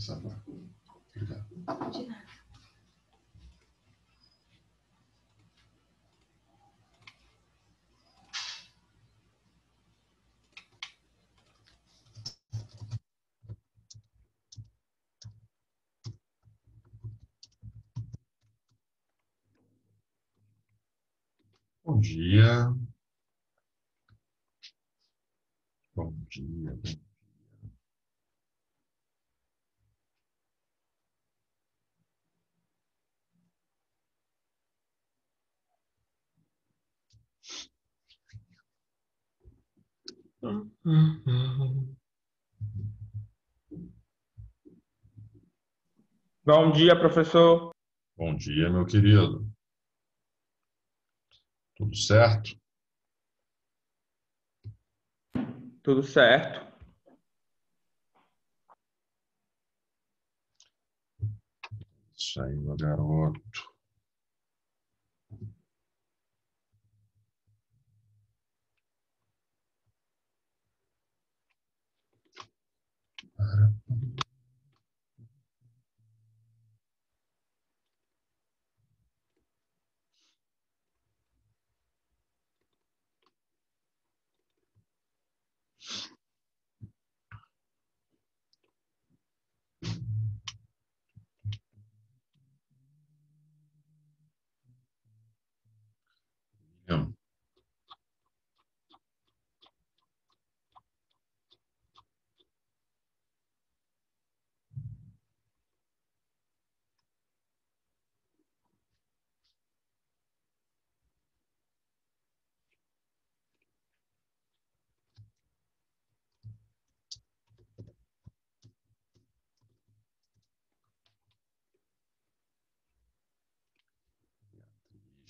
essa vaga. Obrigado. De nada. Bom dia. Bom dia. Bom dia, professor. Bom dia, meu querido. Tudo certo? Tudo certo? Isso aí, meu garoto. William,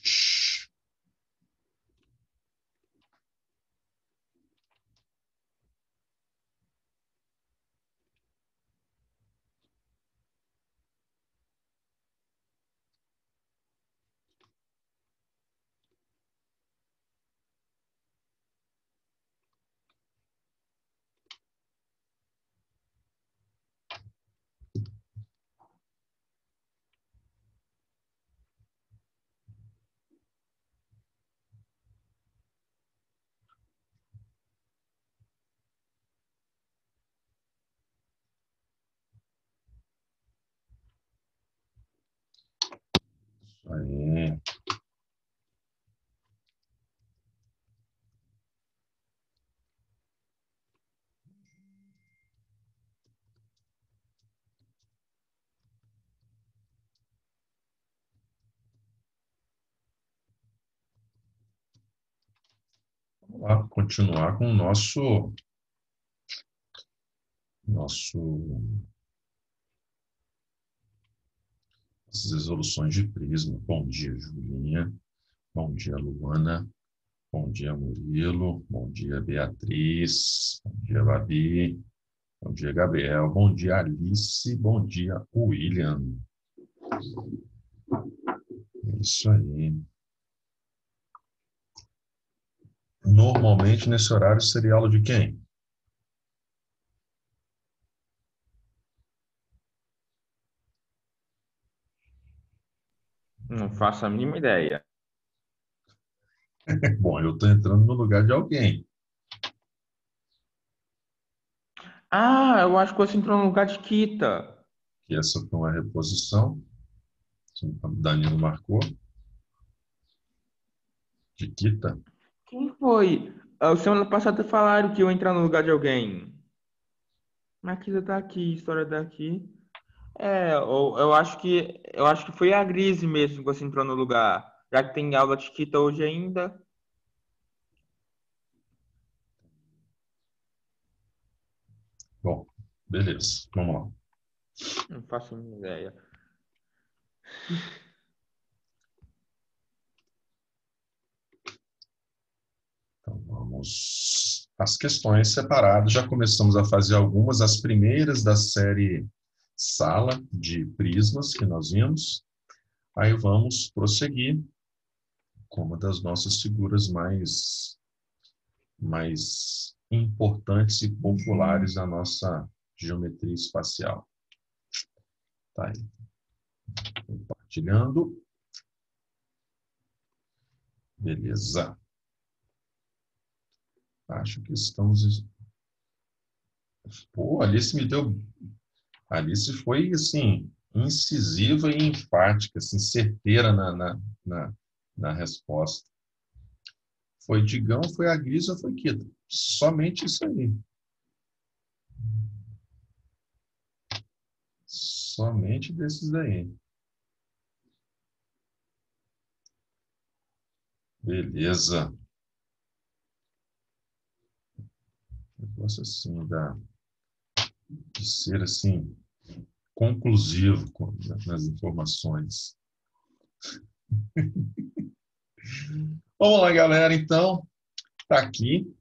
shh. Isso aí. Vamos lá, continuar com o nossas resoluções de prisma. Bom dia, Julinha. Bom dia, Luana. Bom dia, Murilo. Bom dia, Beatriz. Bom dia, Babi. Bom dia, Gabriel. Bom dia, Alice. Bom dia, William. É isso aí. Normalmente, nesse horário, seria aula de quem? Não faço a mínima ideia. Bom, eu estou entrando no lugar de alguém. Ah, eu acho que você entrou no lugar de Kita. Que essa foi uma reposição. O Danilo marcou. De Kita. Quem foi? Semana passada falaram que eu ia entrar no lugar de alguém. Mas a Kita tá aqui, história daqui. Eu acho que foi a Grise mesmo que você entrou no lugar. Já que tem aula de Kita hoje ainda. Bom, beleza. Vamos lá. Não faço a mínima ideia. Então, vamos às questões separadas. Já começamos a fazer algumas, as primeiras da série Sala de Prismas que nós vimos. Aí vamos prosseguir com uma das nossas figuras mais importantes e populares da nossa geometria espacial. Tá aí. Compartilhando. Beleza. Acho que estamos... Pô, a Alice me deu... A Alice foi, assim, incisiva e enfática, assim, certeira na resposta. Foi Digão, foi a Gris ou foi Kita? Somente isso aí. Somente desses daí. Beleza. Negócio assim, de ser assim, conclusivo nas informações. Vamos lá, galera, então. Tá aqui.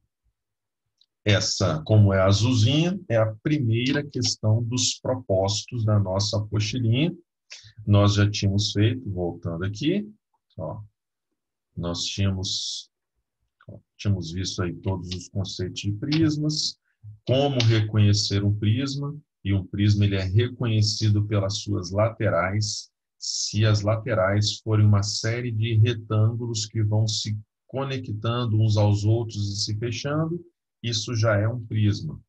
Essa, como é azulzinha, é a primeira questão dos propósitos da nossa apostilinha. Nós já tínhamos feito, voltando aqui, ó, nós tínhamos visto aí todos os conceitos de prismas, como reconhecer um prisma, e um prisma ele é reconhecido pelas suas laterais, se as laterais forem uma série de retângulos que vão se conectando uns aos outros e se fechando, isso já é um prisma.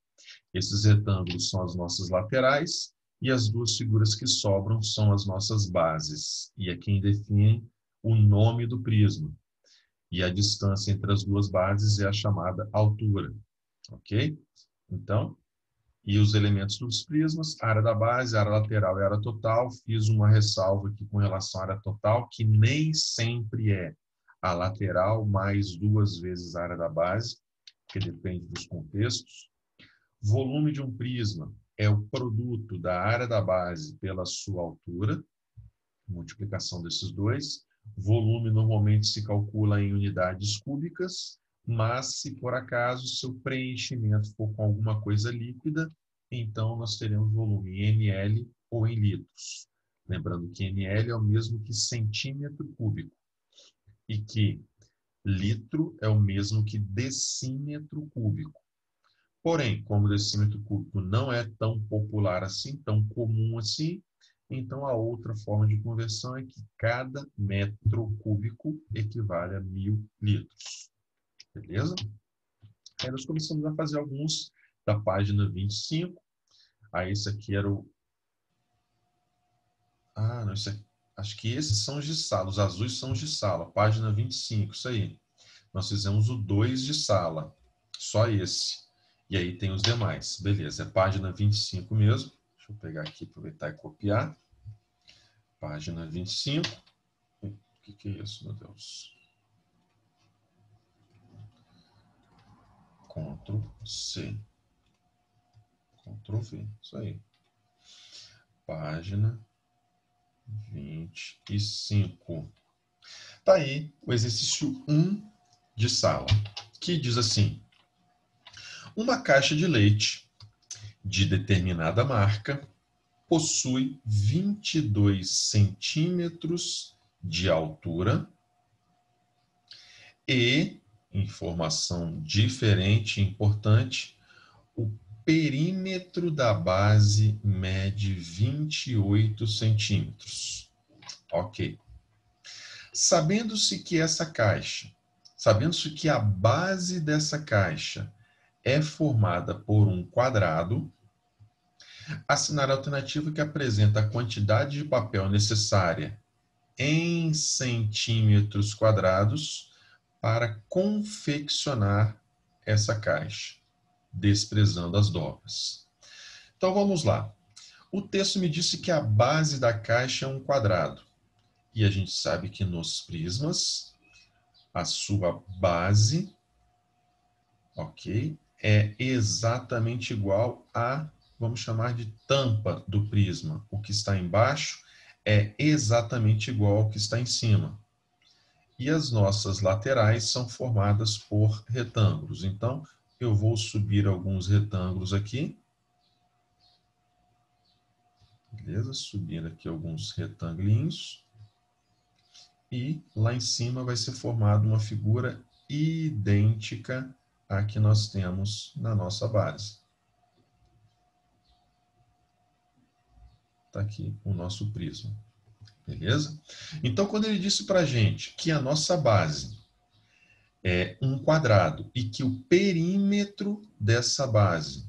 Esses retângulos são as nossas laterais e as duas figuras que sobram são as nossas bases, e é quem define o nome do prisma. E a distância entre as duas bases é a chamada altura, ok? Então, e os elementos dos prismas, área da base, área lateral e área total. Fiz uma ressalva aqui com relação à área total, que nem sempre é a lateral mais 2 vezes a área da base, que depende dos contextos. Volume de um prisma é o produto da área da base pela sua altura, multiplicação desses dois. Volume normalmente se calcula em unidades cúbicas, mas se por acaso seu preenchimento for com alguma coisa líquida, então nós teremos volume em ml ou em litros. Lembrando que ml é o mesmo que centímetro cúbico e que litro é o mesmo que decímetro cúbico. Porém, como o decímetro cúbico não é tão popular assim, tão comum assim, então a outra forma de conversão é que cada metro cúbico equivale a 1000 litros. Beleza? Aí nós começamos a fazer alguns da página 25. Aí esse aqui era o... Ah, não, acho que esses são os de sala, os azuis são os de sala. Página 25, isso aí. Nós fizemos o 2 de sala, só esse. E aí tem os demais. Beleza, é página 25 mesmo. Deixa eu pegar aqui, aproveitar e copiar. Página 25. O que é isso, meu Deus? Ctrl C. Ctrl V. Isso aí. Página 25. Tá aí o exercício 1 de sala, que diz assim: uma caixa de leite de determinada marca possui 22 centímetros de altura e, informação diferente e importante, o perímetro da base mede 28 centímetros. Ok. Sabendo-se que a base dessa caixa é formada por um quadrado, assinar a alternativa que apresenta a quantidade de papel necessária em centímetros quadrados para confeccionar essa caixa, desprezando as dobras. Então vamos lá. O texto me disse que a base da caixa é um quadrado. E a gente sabe que nos prismas, a sua base, ok, é exatamente igual a, vamos chamar de tampa do prisma. O que está embaixo é exatamente igual ao que está em cima. E as nossas laterais são formadas por retângulos. Então, eu vou subir alguns retângulos aqui. Beleza? Subindo aqui alguns retangulinhos. E lá em cima vai ser formada uma figura idêntica à que nós temos na nossa base. está aqui o nosso prisma. Beleza? Então, quando ele disse para a gente que a nossa base é um quadrado e que o perímetro dessa base,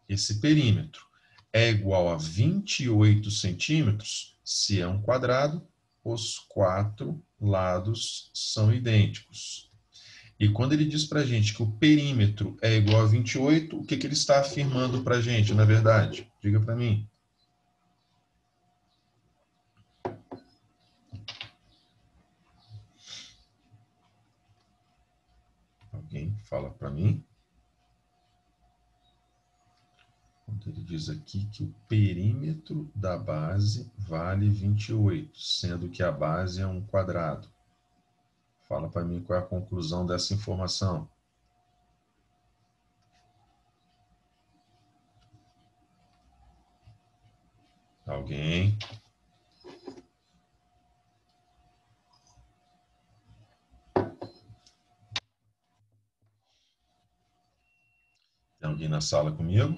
esse perímetro, é igual a 28 centímetros, se é um quadrado, os 4 lados são idênticos. E quando ele diz para a gente que o perímetro é igual a 28, o que ele está afirmando para a gente, na verdade? Diga para mim. Alguém fala para mim? Quando ele diz aqui que o perímetro da base vale 28, sendo que a base é um quadrado. Fala para mim qual é a conclusão dessa informação. Alguém? Tem alguém na sala comigo?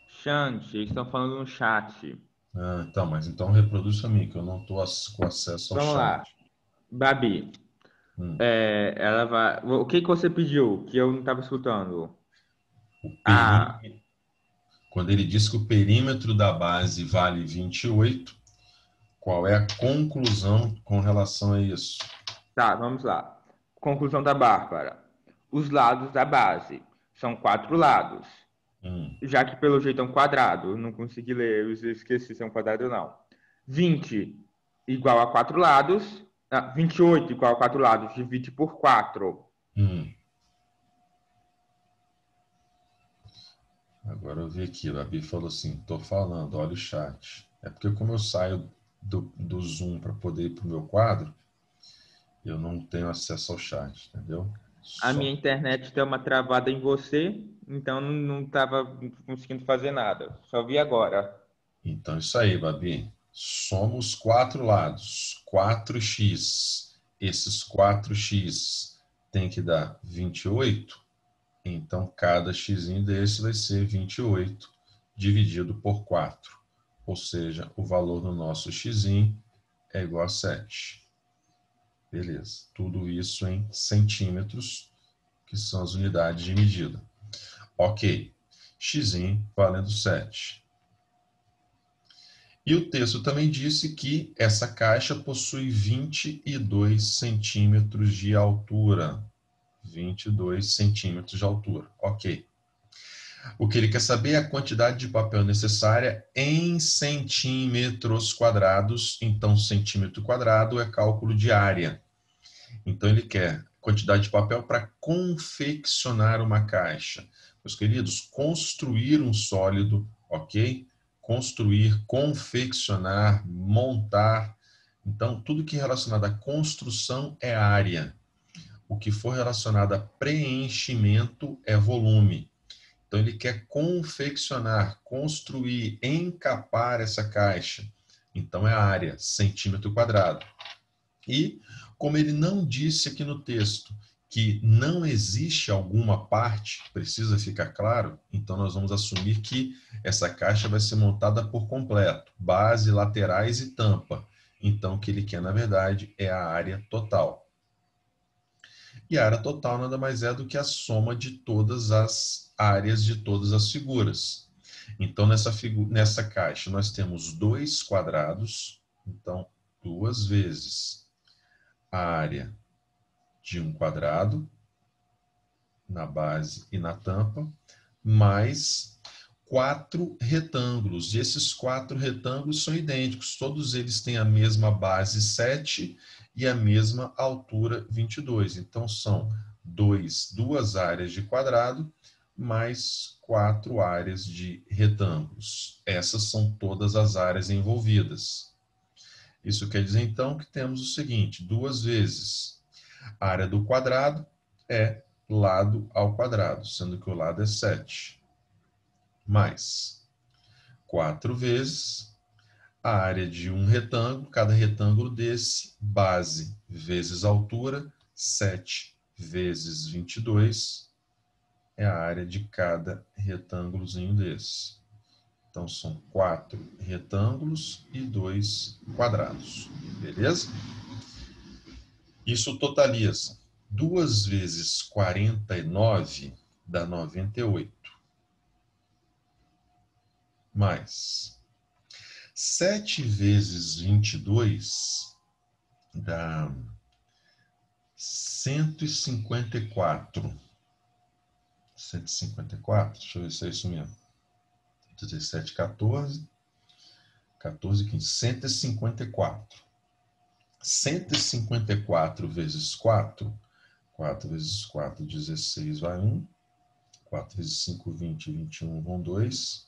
Xande, eles estão falando no chat. Ah, então, mas então reproduz para mim, que eu não estou com acesso ao Vamos chat. lá. Babi, Hum. ela vai. O que que você pediu que eu não estava escutando? Ah, Quando ele diz que o perímetro da base vale 28, qual é a conclusão com relação a isso? tá, vamos lá. Conclusão da Bárbara. Os lados da base são 4 lados. Já que pelo jeito é um quadrado, eu não consegui ler, eu esqueci se é um quadrado ou não. 20 igual a 4 lados. 28 igual a 4 lados, divide por 4. Agora eu vi aqui, a Babi falou assim, estou falando, olha o chat. É porque como eu saio do Zoom para poder ir para o meu quadro, eu não tenho acesso ao chat, entendeu? A minha internet deu uma travada em você, então não estava conseguindo fazer nada. Só vi agora. Então, isso aí, Babi. Somos 4 lados, 4x. Esses 4x tem que dar 28. Então, cada x desse vai ser 28 dividido por 4. Ou seja, o valor do nosso x é igual a 7. Beleza. Tudo isso em centímetros, que são as unidades de medida. Ok. X valendo 7. E o texto também disse que essa caixa possui 22 centímetros de altura. 22 centímetros de altura. Ok. O que ele quer saber é a quantidade de papel necessária em centímetros quadrados. Então, centímetro quadrado é cálculo de área. Então, ele quer quantidade de papel para confeccionar uma caixa. Meus queridos, construir um sólido, ok? Construir, confeccionar, montar. Então, tudo que é relacionado à construção é área. O que for relacionado a preenchimento é volume. Então, ele quer confeccionar, construir, encapar essa caixa. Então, é a área, centímetro quadrado. E, como ele não disse aqui no texto que não existe alguma parte, precisa ficar claro, então nós vamos assumir que essa caixa vai ser montada por completo, base, laterais e tampa. Então, o que ele quer, na verdade, é a área total. E a área total nada mais é do que a soma de todas as áreas de todas as figuras. Então, nessa caixa, nós temos 2 quadrados, então, 2 vezes a área de um quadrado, na base e na tampa, mais 4 retângulos. E esses 4 retângulos são idênticos, todos eles têm a mesma base 7 e a mesma altura 22. Então, são 2 áreas de quadrado mais 4 áreas de retângulos. Essas são todas as áreas envolvidas. Isso quer dizer, então, que temos o seguinte, 2 vezes a área do quadrado é lado ao quadrado, sendo que o lado é 7. Mais 4 vezes a área de um retângulo, cada retângulo desse, base vezes altura, 7 vezes 22 é a área de cada retângulozinho desse. Então, são 4 retângulos e 2 quadrados. Beleza? Isso totaliza 2 vezes 49 dá 98. Mais 7 vezes 22 dá 154. 154, deixa eu ver se é isso mesmo. 17, 14, 14, 15, 154. 154 vezes 4, 4 vezes 4, 16, vai 1. 4 vezes 5, 20, 21, vão 2.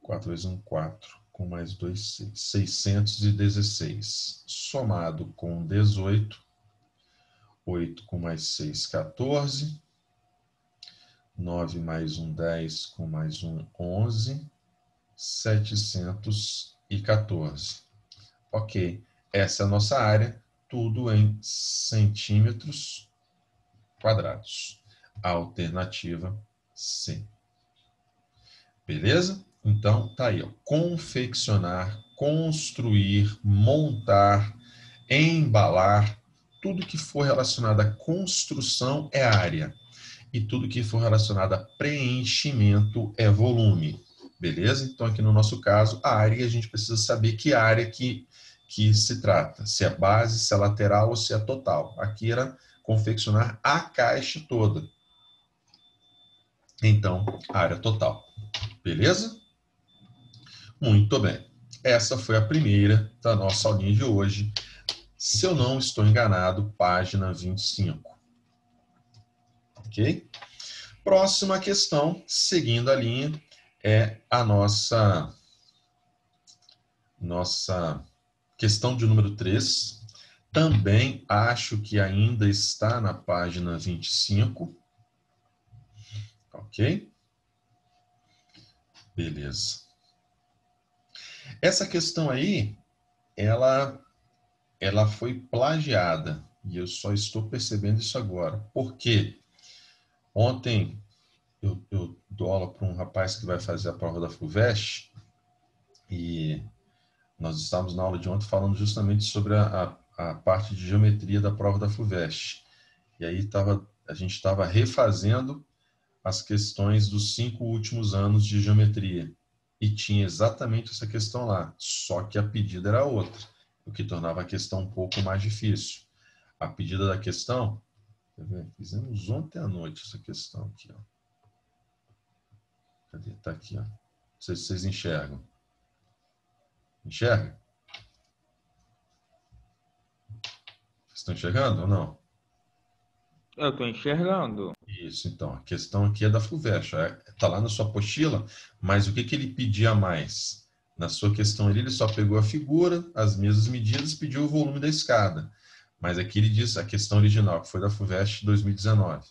4 vezes 1, 4, com mais 2, 6. 616. Somado com 18, 8 com mais 6, 14. 9 mais 1, 10, com mais 1, 11. 714. Ok, essa é a nossa área, tudo em centímetros quadrados. Alternativa C. Beleza? Então, tá aí, ó. Confeccionar, construir, montar, embalar, tudo que for relacionado à construção é área. E tudo que for relacionado a preenchimento é volume. Beleza? Então, aqui no nosso caso, a área, a gente precisa saber que área que se trata. Se é base, se é lateral ou se é total. Aqui era confeccionar a caixa toda. Então, área total. Beleza? Muito bem. Essa foi a primeira da nossa aulinha de hoje. Se eu não estou enganado, página 25. Ok? Próxima questão, seguindo a linha, é a nossa questão de número 3. Também acho que ainda está na página 25. Ok? Beleza. Essa questão aí, ela foi plagiada. E eu só estou percebendo isso agora. Por quê? Ontem eu dou aula para um rapaz que vai fazer a prova da FUVEST. E nós estávamos na aula de ontem falando justamente sobre a parte de geometria da prova da FUVEST. E aí a gente estava refazendo as questões dos 5 últimos anos de geometria. E tinha exatamente essa questão lá, só que a pedida era outra, o que tornava a questão um pouco mais difícil. A pedida da questão, fizemos ontem à noite essa questão aqui. Ó. Cadê? Está aqui. Ó. Não sei se vocês enxergam. Enxerga? Vocês estão enxergando ou não? Eu estou enxergando. Isso, então. A questão aqui é da FUVEST. Está lá na sua apostila, mas o que ele pedia mais? Na sua questão ali, ele só pegou a figura, as mesmas medidas, pediu o volume da escada. Mas aqui ele diz, a questão original, que foi da FUVEST 2019.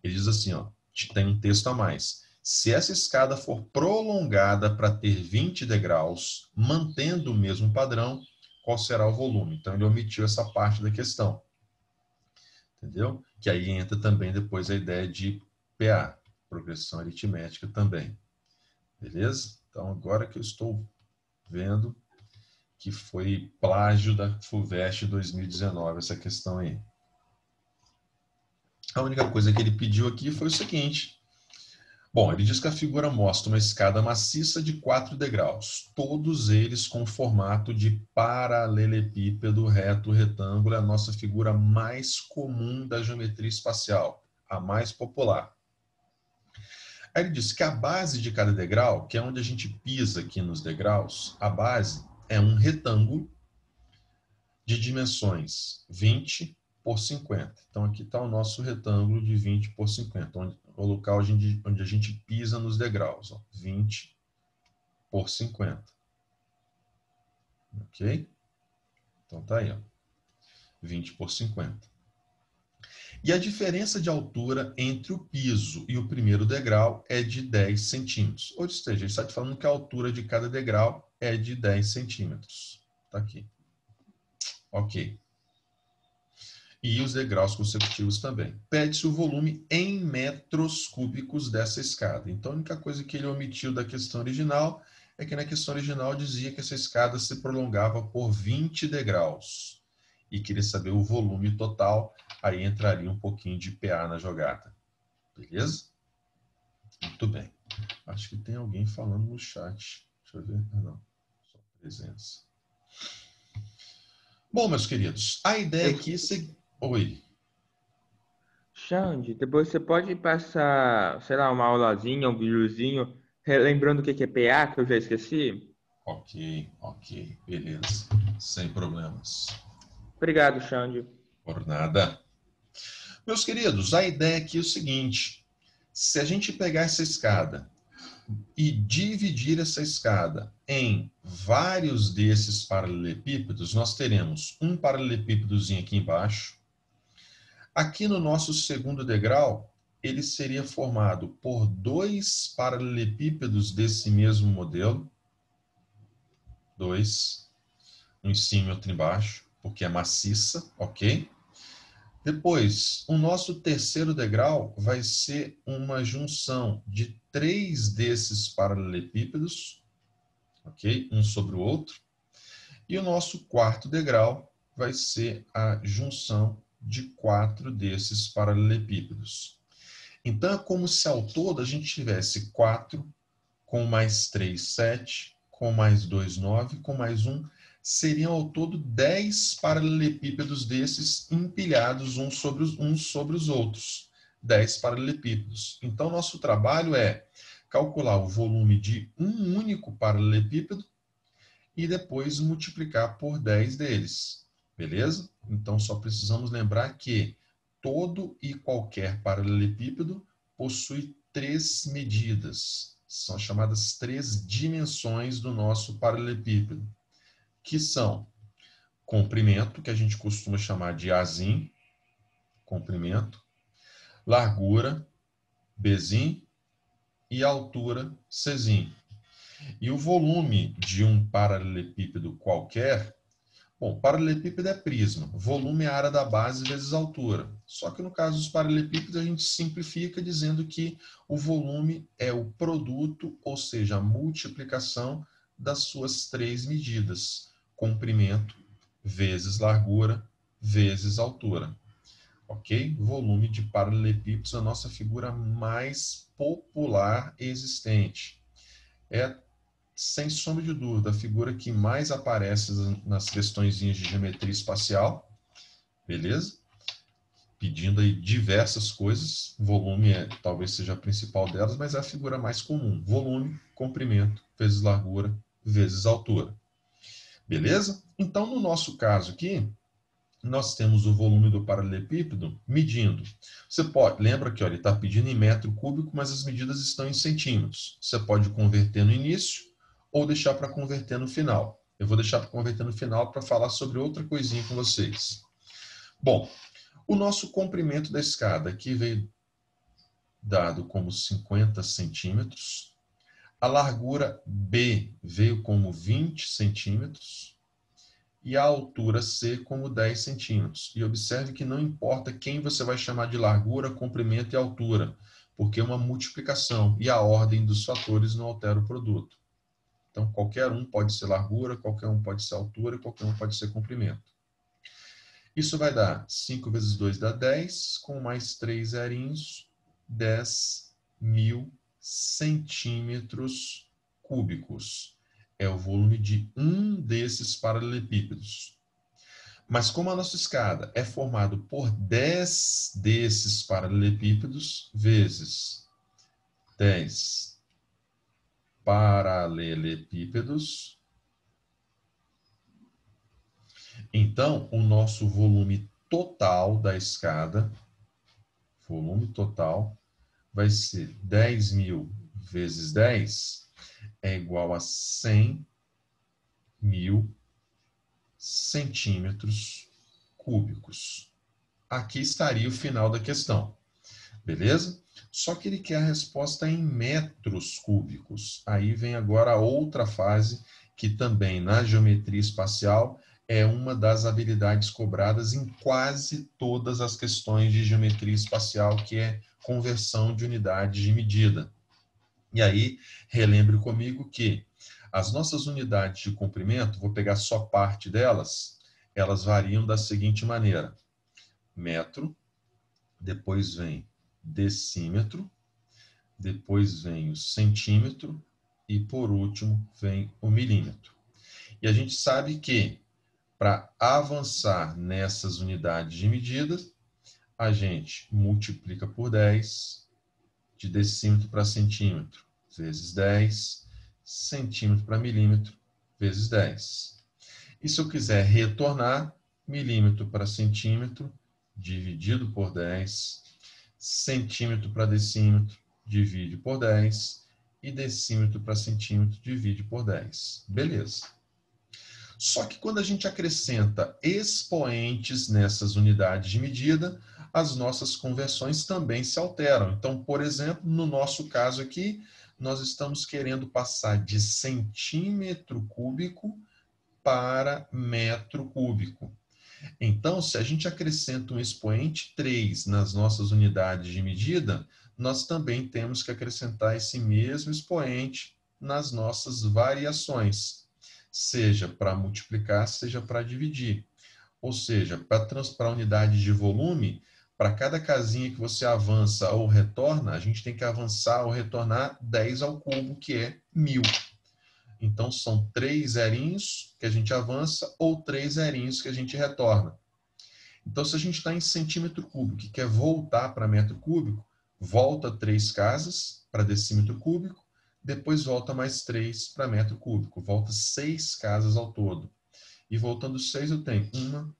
Ele diz assim, ó, tem um texto a mais. Se essa escada for prolongada para ter 20 degraus, mantendo o mesmo padrão, qual será o volume? Então, ele omitiu essa parte da questão. Entendeu? Que aí entra também depois a ideia de PA, progressão aritmética também. Beleza? Então, agora que eu estou vendo que foi plágio da FUVEST 2019, essa questão aí. A única coisa que ele pediu aqui foi o seguinte. Bom, ele diz que a figura mostra uma escada maciça de 4 degraus, todos eles com formato de paralelepípedo reto retângulo, é a nossa figura mais comum da geometria espacial, a mais popular. Aí ele diz que a base de cada degrau, que é onde a gente pisa aqui nos degraus, a base é um retângulo de dimensões 20 por 50. Então, aqui está o nosso retângulo de 20 por 50, onde o local onde a gente pisa nos degraus. Ó, 20 por 50. Ok? Então, tá aí. Ó, 20 por 50. E a diferença de altura entre o piso e o primeiro degrau é de 10 centímetros. Ou seja, ele está te falando que a altura de cada degrau é de 10 centímetros. Está aqui. Ok. E os degraus consecutivos também. Pede-se o volume em metros cúbicos dessa escada. Então, a única coisa que ele omitiu da questão original é que na questão original dizia que essa escada se prolongava por 20 degraus. E queria saber o volume total, aí entraria um pouquinho de PA na jogada. Beleza? Muito bem. Acho que tem alguém falando no chat. Deixa eu ver. Ah, não. Só presença. Bom, meus queridos, a ideia aqui é... Oi. Xande, depois você pode passar, sei lá, uma aulazinha, um videozinho, relembrando o que é PA, que eu já esqueci? Ok. Beleza. Sem problemas. Obrigado, Xande. Por nada. Meus queridos, a ideia aqui é o seguinte. Se a gente pegar essa escada e dividir essa escada em vários desses paralelepípedos, nós teremos um paralelepípedozinho aqui embaixo. Aqui no nosso segundo degrau, ele seria formado por 2 paralelepípedos desse mesmo modelo. 2, um em cima e outro embaixo, porque é maciça, ok? Depois, o nosso terceiro degrau vai ser uma junção de 3 desses paralelepípedos, ok? Um sobre o outro. E o nosso quarto degrau vai ser a junção de 4 desses paralelepípedos. Então, é como se ao todo a gente tivesse 4, com mais 3, 7, com mais 2, 9, com mais 1, seriam ao todo 10 paralelepípedos desses empilhados uns sobre os outros. 10 paralelepípedos. Então, nosso trabalho é calcular o volume de um único paralelepípedo e depois multiplicar por 10 deles. Beleza? Então, só precisamos lembrar que todo e qualquer paralelepípedo possui 3 medidas. São chamadas 3 dimensões do nosso paralelepípedo, que são comprimento, que a gente costuma chamar de Azinho, comprimento, largura, Bzinho, e altura, Czinho. E o volume de um paralelepípedo qualquer, bom, paralelepípedo é prisma, volume é a área da base vezes a altura. Só que no caso dos paralelepípedos a gente simplifica dizendo que o volume é o produto, ou seja, a multiplicação das suas 3 medidas, comprimento vezes largura vezes altura. Ok? Volume de paralelepípedos é a nossa figura mais popular existente. É, sem sombra de dúvida, a figura que mais aparece nas questõezinhas de geometria espacial, beleza? Pedindo aí diversas coisas, volume talvez seja a principal delas, mas é a figura mais comum. Volume, comprimento, vezes largura, vezes altura. Beleza? Então, no nosso caso aqui, nós temos o volume do paralelepípedo medindo. Você pode, lembra que ele está pedindo em metro cúbico, mas as medidas estão em centímetros. Você pode converter no início ou deixar para converter no final. Eu vou deixar para converter no final para falar sobre outra coisinha com vocês. Bom, o nosso comprimento da escada aqui veio dado como 50 centímetros. A largura B veio como 20 centímetros. E a altura C como 10 centímetros. E observe que não importa quem você vai chamar de largura, comprimento e altura, porque é uma multiplicação e a ordem dos fatores não altera o produto. Então, qualquer um pode ser largura, qualquer um pode ser altura, qualquer um pode ser comprimento. Isso vai dar 5 vezes 2 dá 10, com mais 3 zerinhos, 10.000 centímetros cúbicos. É o volume de um desses paralelepípedos. Mas como a nossa escada é formada por 10 desses paralelepípedos vezes 10 paralelepípedos, então o nosso volume total da escada, volume total, vai ser 10.000 vezes 10 é igual a 100.000 centímetros cúbicos. Aqui estaria o final da questão. Beleza? Só que ele quer a resposta em metros cúbicos. Aí vem agora a outra fase, que também na geometria espacial é uma das habilidades cobradas em quase todas as questões de geometria espacial, que é conversão de unidades de medida. E aí, relembre comigo que As nossas unidades de comprimento, vou pegar só parte delas, elas variam da seguinte maneira. Metro, depois vem decímetro, depois vem o centímetro e, por último, vem o milímetro. E a gente sabe que, para avançar nessas unidades de medida, a gente multiplica por 10, de decímetro para centímetro, vezes 10, centímetro para milímetro, vezes 10. E se eu quiser retornar, milímetro para centímetro, dividido por 10, centímetro para decímetro, divide por 10, e decímetro para centímetro, divide por 10. Beleza. Só que quando a gente acrescenta expoentes nessas unidades de medida, as nossas conversões também se alteram. Então, por exemplo, no nosso caso aqui, nós estamos querendo passar de centímetro cúbico para metro cúbico. Então, se a gente acrescenta um expoente 3 nas nossas unidades de medida, nós também temos que acrescentar esse mesmo expoente nas nossas variações, seja para multiplicar, seja para dividir. Ou seja, para a unidade de volume, para cada casinha que você avança ou retorna, a gente tem que avançar ou retornar 10 ao cubo, que é 1000. Então, são 3 zerinhos que a gente avança ou 3 zerinhos que a gente retorna. Então, se a gente está em centímetro cúbico e quer voltar para metro cúbico, volta 3 casas para decímetro cúbico, depois volta mais 3 para metro cúbico. Volta 6 casas ao todo. E voltando 6, eu tenho 1,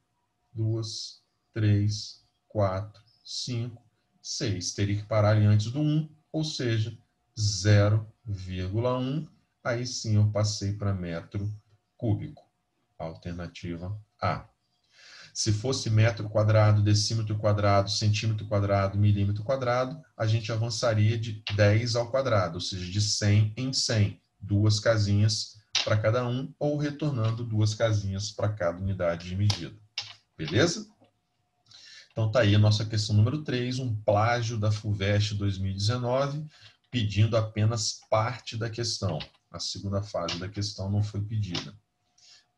2, 3, 4, 5, 6. Teria que parar ali antes do 1, ou seja, 0,1. Aí sim eu passei para metro cúbico. Alternativa A. Se fosse metro quadrado, decímetro quadrado, centímetro quadrado, milímetro quadrado, a gente avançaria de 10 ao quadrado, ou seja, de 100 em 100. 2 casinhas para cada um, ou retornando 2 casinhas para cada unidade de medida. Beleza? Então tá aí a nossa questão número 3, um plágio da FUVEST 2019, pedindo apenas parte da questão. A segunda fase da questão não foi pedida.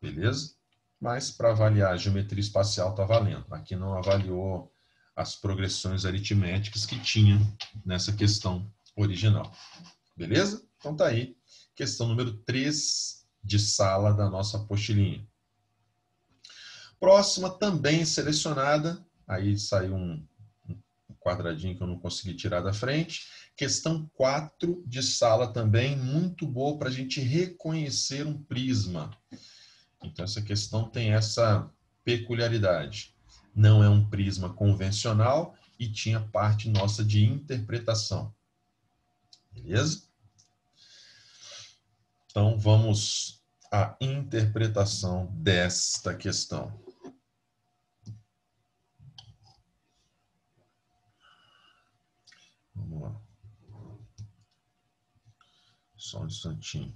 Beleza? Mas para avaliar a geometria espacial está valendo. Aqui não avaliou as progressões aritméticas que tinha nessa questão original. Beleza? Então tá aí, questão número 3 de sala da nossa apostilinha. Próxima também selecionada, aí saiu um quadradinho que eu não consegui tirar da frente. Questão 4 de sala também, muito boa para a gente reconhecer um prisma. Então, essa questão tem essa peculiaridade. Não é um prisma convencional e tinha parte nossa de interpretação. Beleza? Então, vamos à interpretação desta questão. Vamos lá. Só um instantinho.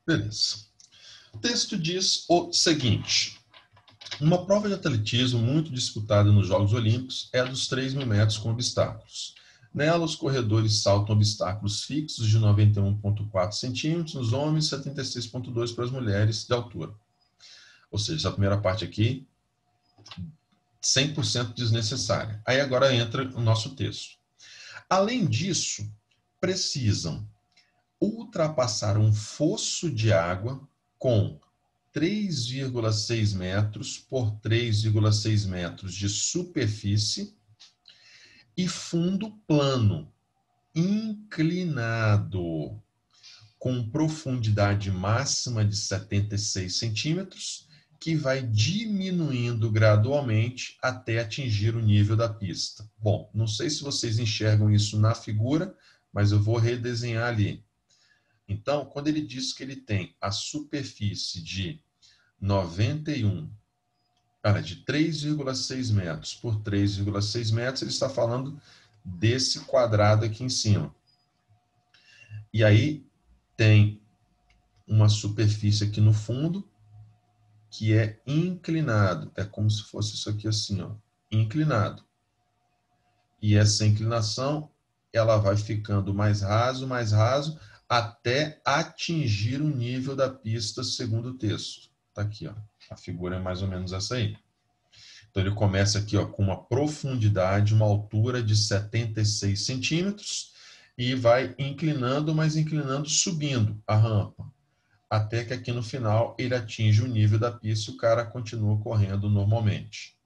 Beleza. O texto diz o seguinte. Uma prova de atletismo muito disputada nos Jogos Olímpicos é a dos 3.000 metros com obstáculos. Nela, os corredores saltam obstáculos fixos de 91,4 centímetros nos homens e 76,2 para as mulheres de altura. Ou seja, essa primeira parte aqui, 100% desnecessária. Aí agora entra o nosso texto. Além disso, precisam ultrapassar um fosso de água com 3,6 metros por 3,6 metros de superfície e fundo plano, inclinado, com profundidade máxima de 76 centímetros, que vai diminuindo gradualmente até atingir o nível da pista. Bom, não sei se vocês enxergam isso na figura, mas eu vou redesenhar ali. Então, quando ele diz que ele tem a superfície de 3,6 metros por 3,6 metros, ele está falando desse quadrado aqui em cima. E aí tem uma superfície aqui no fundo que é inclinado. É como se fosse isso aqui assim, ó, inclinado. E essa inclinação, ela vai ficando mais raso, até atingir o nível da pista segundo o texto. Tá aqui, ó. A figura é mais ou menos essa aí. Então, ele começa aqui, ó, com uma profundidade, uma altura de 76 centímetros e vai inclinando, mas inclinando, subindo a rampa, até que aqui no final ele atinge o nível da pista e o cara continua correndo normalmente.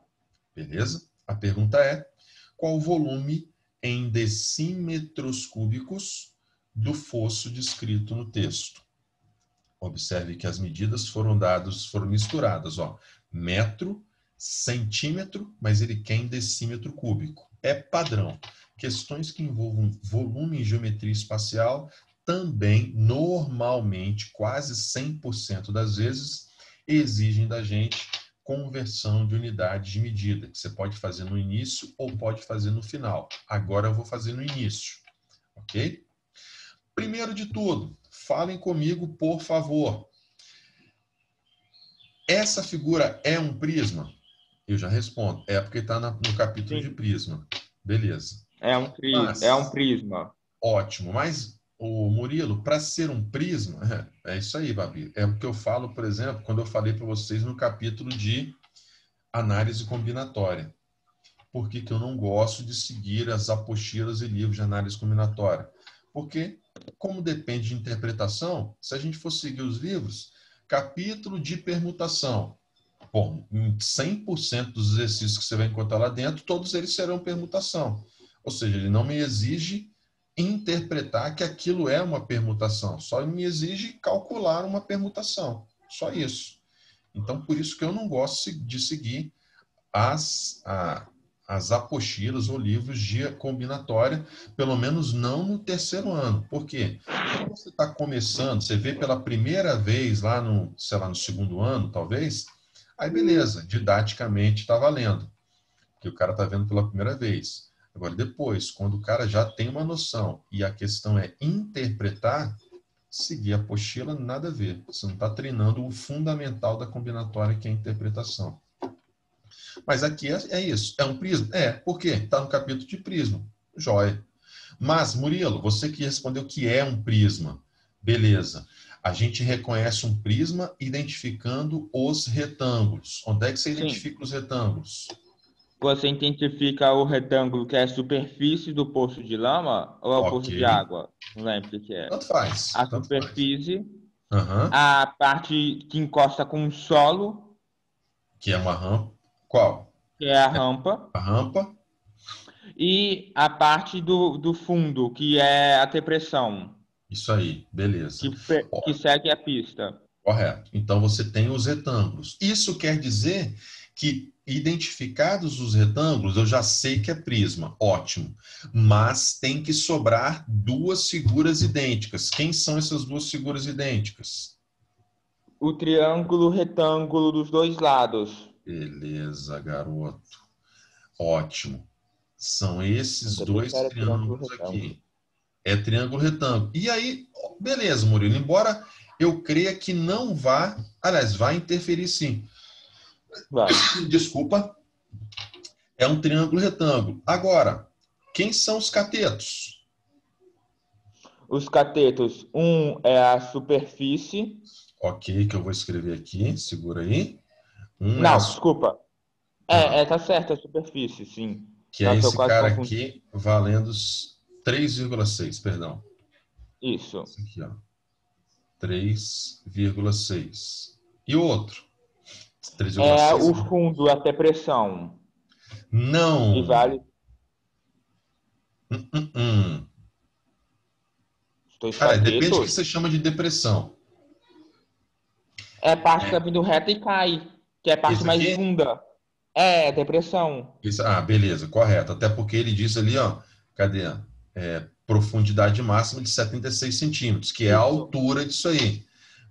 Beleza? A pergunta é: qual o volume em decímetros cúbicos do fosso descrito no texto? Observe que as medidas foram misturadas, ó, metro, centímetro, mas ele quer em decímetro cúbico. É padrão. Questões que envolvam volume em geometria espacial também, normalmente, quase 100% das vezes, exigem da gente conversão de unidade de medida, que você pode fazer no início ou pode fazer no final. Agora eu vou fazer no início, ok? Primeiro de tudo, falem comigo, por favor. Essa figura é um prisma? Eu já respondo. É porque está no capítulo de Sim. prisma. Beleza. É um prisma. Ótimo. Mas, o Murilo, para ser um prisma, é isso aí, Babi. É o que eu falo, por exemplo, quando eu falei para vocês no capítulo de análise combinatória. Por que que eu não gosto de seguir as apostilas e livros de análise combinatória? Porque, como depende de interpretação, se a gente for seguir os livros, capítulo de permutação, bom, em 100% dos exercícios que você vai encontrar lá dentro, todos eles serão permutação. Ou seja, ele não me exige interpretar que aquilo é uma permutação, só me exige calcular uma permutação. Só isso. Então, por isso que eu não gosto de seguir as apostilas ou livros de combinatória, pelo menos não no terceiro ano. Por quê? Quando você está começando, você vê pela primeira vez lá no, sei lá, no segundo ano, talvez, aí beleza, didaticamente está valendo, porque o cara está vendo pela primeira vez. Agora, depois, quando o cara já tem uma noção e a questão é interpretar, seguir a apostila, nada a ver. Você não está treinando o fundamental da combinatória, que é a interpretação. Mas aqui é isso. É um prisma? É. Por quê? Está no capítulo de prisma. Jóia. Mas, Murilo, você que respondeu que é um prisma. Beleza. A gente reconhece um prisma identificando os retângulos. Onde é que você Sim. identifica os retângulos? Você identifica o retângulo que é a superfície do poço de lama ou é o poço de água? Não lembro o que é. Tanto faz. A Tanto faz. superfície, Uhum. a parte que encosta com o solo, Que é uma rampa. Qual? que é a rampa, A rampa. e a parte do fundo, que é a depressão, Isso aí. Beleza. que segue a pista. Correto. Então, você tem os retângulos. Isso quer dizer que, identificados os retângulos, eu já sei que é prisma. Ótimo. Mas tem que sobrar duas figuras idênticas. Quem são essas duas figuras idênticas? O triângulo retângulo dos dois lados. Beleza, garoto. Ótimo. São esses dois triângulos aqui. É triângulo retângulo. E aí, beleza, Murilo. Embora eu creia que não vá, aliás, vai interferir sim. Vai. Desculpa. É um triângulo retângulo. Agora, quem são os catetos? Os catetos, um é a superfície. Ok, que eu vou escrever aqui. Segura aí. Não, desculpa. Ah, Tá certo, é a superfície, sim. que é Nossa, eu esse quase cara confundi. aqui, valendo 3,6, perdão. Isso. Esse aqui, ó. 3,6. E o outro? É 3,6? o fundo, a depressão. Que Não. vale Hum. os dois Cara, depende do que catetos. você chama de depressão. É a parte que tá vindo reta e cai, que é a parte Esse mais aqui? funda. É, depressão. Beleza, correto. Até porque ele diz ali, ó, cadê? Profundidade máxima de 76 centímetros, que é a Isso. altura disso aí.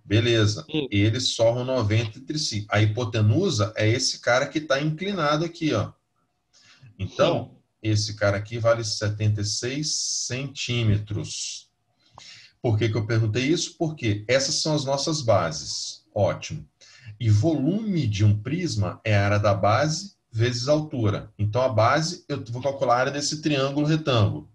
Beleza. Isso. Eles somam 90 entre si. A hipotenusa é esse cara que está inclinado aqui, ó. Então, Sim. esse cara aqui vale 76 centímetros. Por que eu perguntei isso? Porque essas são as nossas bases. Ótimo. E volume de um prisma é a área da base vezes a altura. Então, a base, eu vou calcular a área desse triângulo retângulo.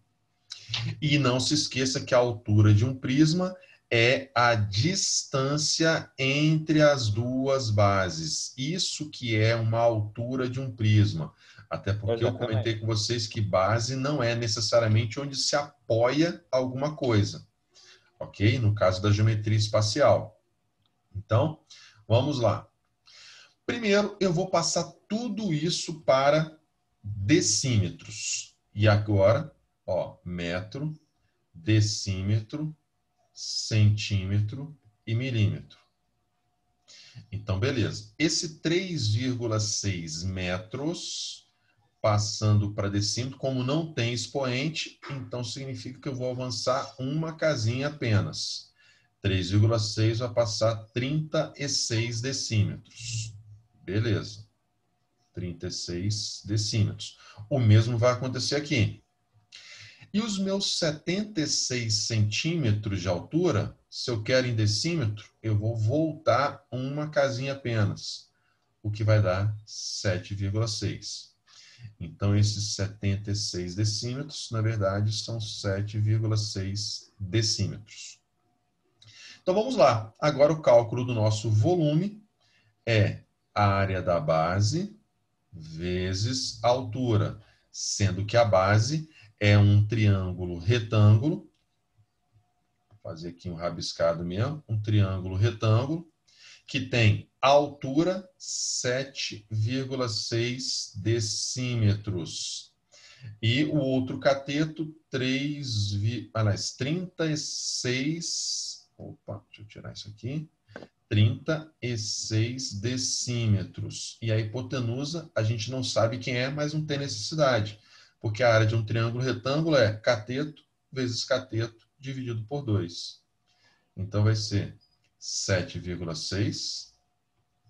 E não se esqueça que a altura de um prisma é a distância entre as duas bases. Isso que é uma altura de um prisma. Até porque eu comentei com vocês que base não é necessariamente onde se apoia alguma coisa. Ok? No caso da geometria espacial. Então, vamos lá. Primeiro, eu vou passar tudo isso para decímetros. E agora, ó, metro, decímetro, centímetro e milímetro. Então, beleza. Esse 3,6 metros, passando para decímetro, como não tem expoente, então significa que eu vou avançar uma casinha apenas. 3,6 vai passar 36 decímetros. Beleza. 36 decímetros. O mesmo vai acontecer aqui. E os meus 76 centímetros de altura, se eu quero em decímetro, eu vou voltar uma casinha apenas, o que vai dar 7,6. Então, esses 76 decímetros, na verdade, são 7,6 decímetros. Então, vamos lá. Agora, o cálculo do nosso volume é a área da base vezes a altura, sendo que a base é um triângulo retângulo. Vou fazer aqui um rabiscado mesmo. Um triângulo retângulo que tem altura 7,6 decímetros. E o outro cateto, 36... Opa, deixa eu tirar isso aqui. 36 decímetros. E a hipotenusa, a gente não sabe quem é, mas não tem necessidade. Porque a área de um triângulo retângulo é cateto vezes cateto dividido por 2. Então, vai ser 7,6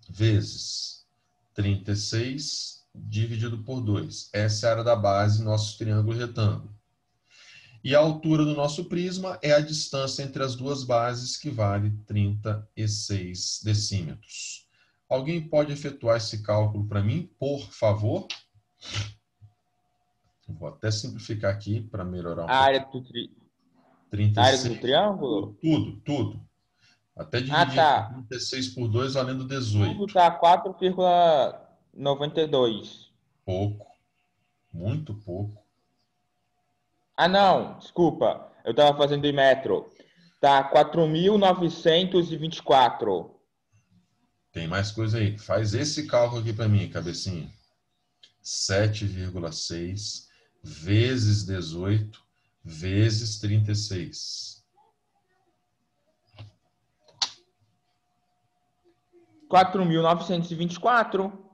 vezes 36 dividido por 2. Essa é a área da base, nosso triângulo retângulo. E a altura do nosso prisma é a distância entre as duas bases, que vale 36 decímetros. Alguém pode efetuar esse cálculo para mim, por favor? Vou até simplificar aqui para melhorar um pouco. A área do triângulo? Tudo. Até dividir Tá. 36 por 2, valendo 18. Tudo tá 4,92. Pouco. Muito pouco. Não. Desculpa. Eu estava fazendo em metro. Tá 4.924. Tem mais coisa aí. Faz esse cálculo aqui para mim, cabecinha. 7,6 vezes 18 vezes 36. 4.924. Não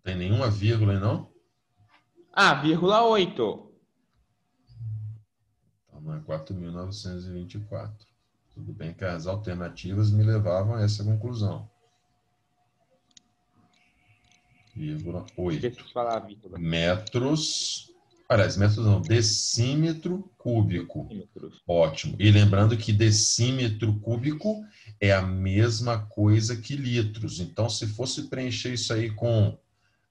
tem nenhuma vírgula aí, não? 0,8. Então, não é 4.924. Tudo bem que as alternativas me levavam a essa conclusão. 0,8 metros. Aliás, metros não, decímetro cúbico. Ótimo. E lembrando que decímetro cúbico é a mesma coisa que litros. Então, se fosse preencher isso aí com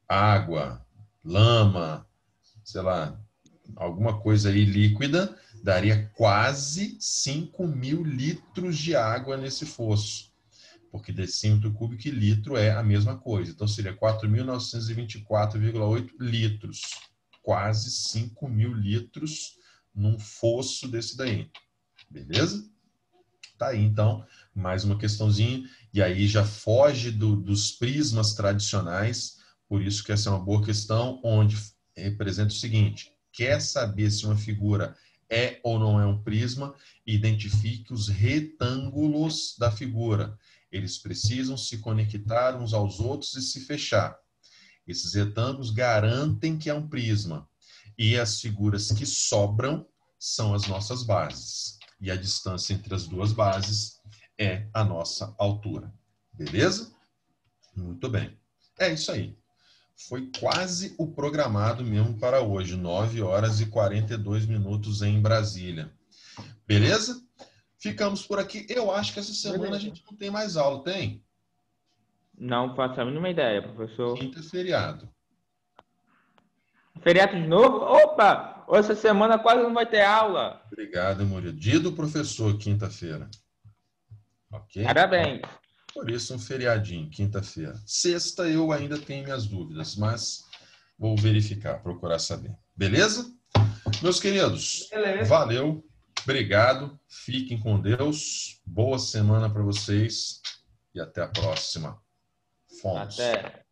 água, lama, sei lá, alguma coisa aí líquida, daria quase 5.000 litros de água nesse fosso. Porque decímetro cúbico e litro é a mesma coisa. Então, seria 4.924,8 litros. Quase 5.000 litros num fosso desse daí. Beleza? Tá aí, então, mais uma questãozinha. E aí já foge dos prismas tradicionais. Por isso que essa é uma boa questão, onde representa o seguinte: quer saber se uma figura é ou não é um prisma? Identifique os retângulos da figura. Eles precisam se conectar uns aos outros e se fechar. Esses retângulos garantem que é um prisma. E as figuras que sobram são as nossas bases. E a distância entre as duas bases é a nossa altura. Beleza? Muito bem. É isso aí. Foi quase o programado mesmo para hoje, 9 horas e 42 minutos em Brasília. Beleza? Ficamos por aqui. Eu acho que essa semana a gente não tem mais aula, tem? Não faço a mínima ideia, professor. Quinta é feriado. Feriado de novo? Opa! Essa semana quase não vai ter aula. Obrigado, Murilo. Dia do professor, quinta-feira. Ok? Parabéns. Por isso, um feriadinho, quinta-feira. Sexta eu ainda tenho minhas dúvidas, mas vou verificar, procurar saber. Beleza? Meus queridos, Beleza. Valeu, obrigado, fiquem com Deus, boa semana para vocês e até a próxima. Fomos. Até.